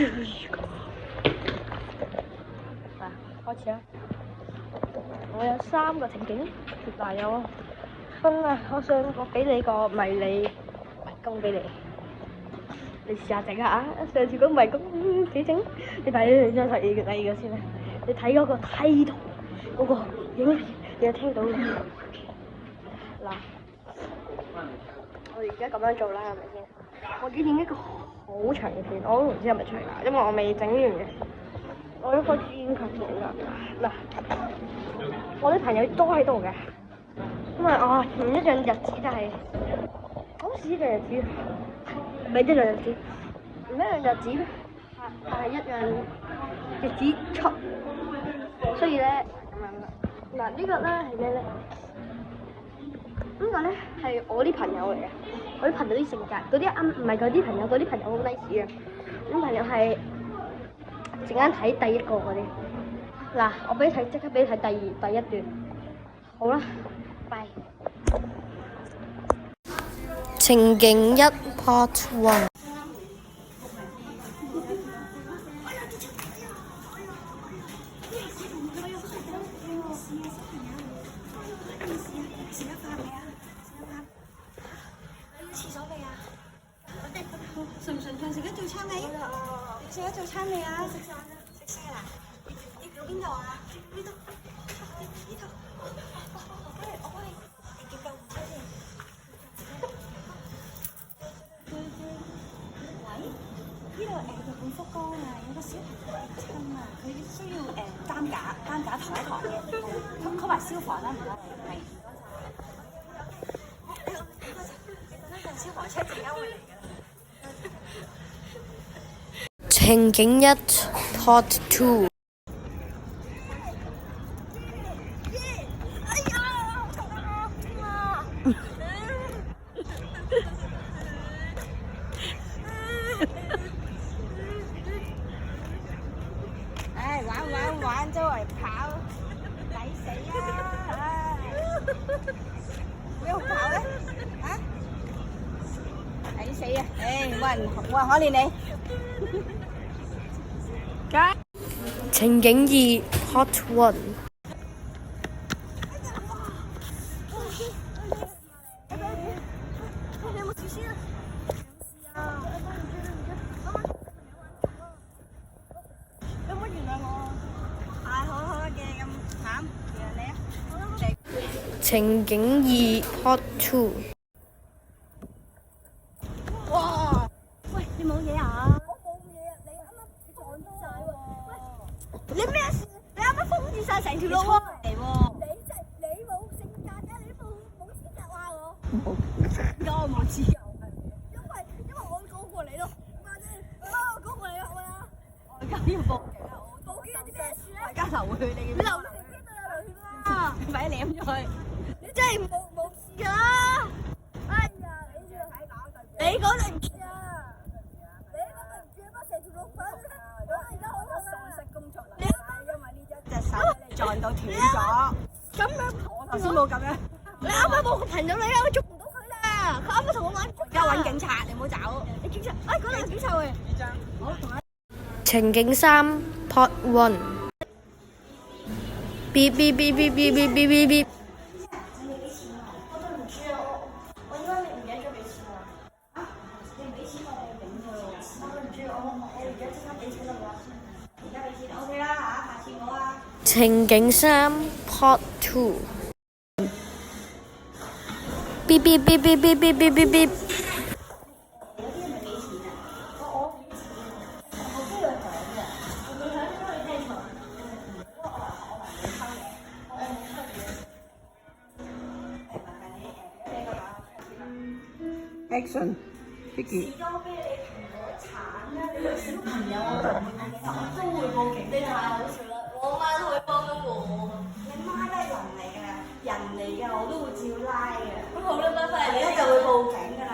開始啦！我有3個情景，嗱有分啊！我俾你個迷你迷宮俾你，你試下整下。上次嗰個迷宮幾整？你睇張第二個先啦。你睇嗰個梯度嗰個影片，你有聽到嘅？嗱，我而家咁樣做啦，係咪先？我要影一個好長嘅片，我都唔知係咪長㗎，因為我未整完嘅。我一開始已經拍咗啦。嗱，我啲朋友都喺度嘅，因為唔一樣日子，但係好似一樣日子，唔係一樣日子，唔一樣日子，但係一樣日子出。所以咧咁樣啦。嗱，呢個咧係咩咧？呢個咧係我啲朋友嚟嘅，我啲朋友啲性格，嗰啲唔係嗰啲朋友，嗰啲朋友好 nice 嘅，嗰啲朋友係陣間睇第一個嗰啲。嗱，我即刻俾你睇第一段。好啦，拜。情景1 Part 1。順食咗早餐未？食咗早餐未啊？食晒啦！你到邊度啊？呢度。我幫你叫救護車先。喂？呢度日本福岡啊，有個小朋友跌親啊，佢需要擔架抬一抬嘅。call 埋消防啦，唔該。係。呢陣消防車陣間會嚟嘅。情景1 Part 2。玩周圍跑，抵死啊！你好跑咧？啊？抵死啊！冇人可憐你。情景2 Part 1。情景2 Part 2。哇！喂，你冇嘢啊？我冇嘢啊！你啱啱撞到我喎！你咩事？你啱啱封住晒成條路嚟喎！你冇性格嘅，你都冇資格話我。冇。點解我冇自由？因為我講過你咯。我講過你係咪啊？我而家要報警啊！報警有啲咩事咧？大家流血你流血邊度有流血啊？快啲舐咗佢！你真係冇事㗎啦！哎呀，你講對唔住啊！你講對唔住啊！成條路粉，我而家好喪失工作能力，因為呢一隻手俾你撞到斷咗。咁樣我頭先冇咁樣。你啱啱冇個朋友你啊，我捉唔到佢啦！佢啱啱同我玩捉。而家揾警察，你唔好走。你警察，嗰度有警察喎。好，同埋。情景3 Part 1。嗶嗶嗶嗶嗶嗶嗶嗶。情景3 Part 2。嗶嗶嗶嗶嗶嗶嗶嗶嗶。Action， Vicky。小朋友我都會報警，你太好笑啦！我媽都可以幫到我。你媽都係人嚟㗎，我都會照拉嘅。咁好啦，拜拜。你一就會報警㗎啦。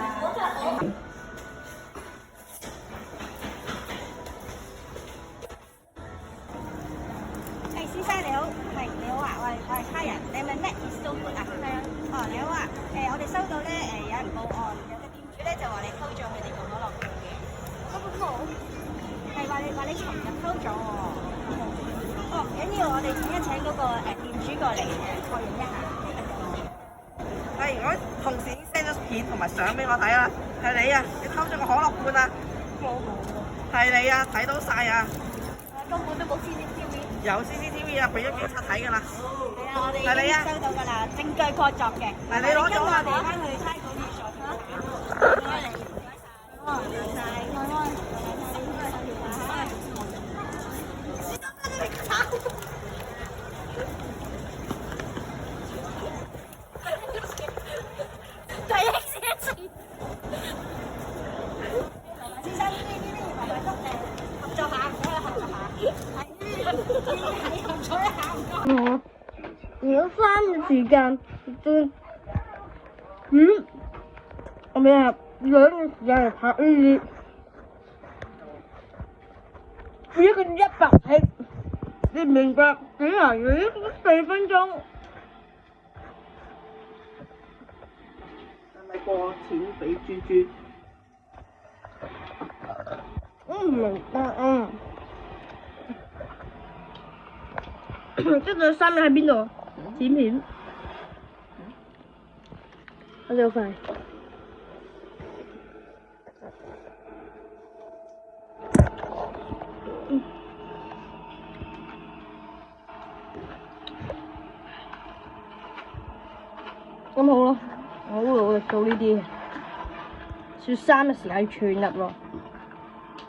先生你好，你好啊，我係客人，你係咪 Mac is so good 啊？係啊。你好啊，我哋收到咧有人報案，有個店主咧就話你偷咗佢哋個可樂罐嘅。咁好。係話你話你尋日偷咗喎。哦，緊要我哋請一請嗰個店主過嚟確認一下。係，我同事已經 send 咗片同埋相俾我睇啦。係你啊，你偷咗個可樂罐啊！冇。係你啊，睇到晒啊！根本都冇 CCTV。有 CCTV 啊，俾咗警察睇㗎啦。係啊，我哋已經收到㗎啦，證據確鑿嘅。係你攞咗啊？我哋翻去差館處做嚇。唔該你，唔該晒。第一次。先生，呢啲係咪都合作下？唔該，合作下。係合作一下唔該。如果3嘅時間都我哋係2嘅時間嚟拍呢啲，一個100億，你唔明白點啊？要4分鐘。係咪過錢俾豬豬？我唔明白啊！即係3日喺邊度？剪片。我就快。咁好咯，我好努力做呢啲，雪3嘅時間要全日喎。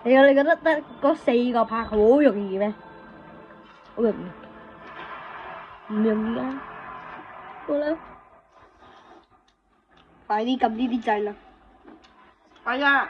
你覺得得嗰4個拍好容易咩？好容易，唔容易啊！好啦，快啲撳呢啲掣啦！係啊！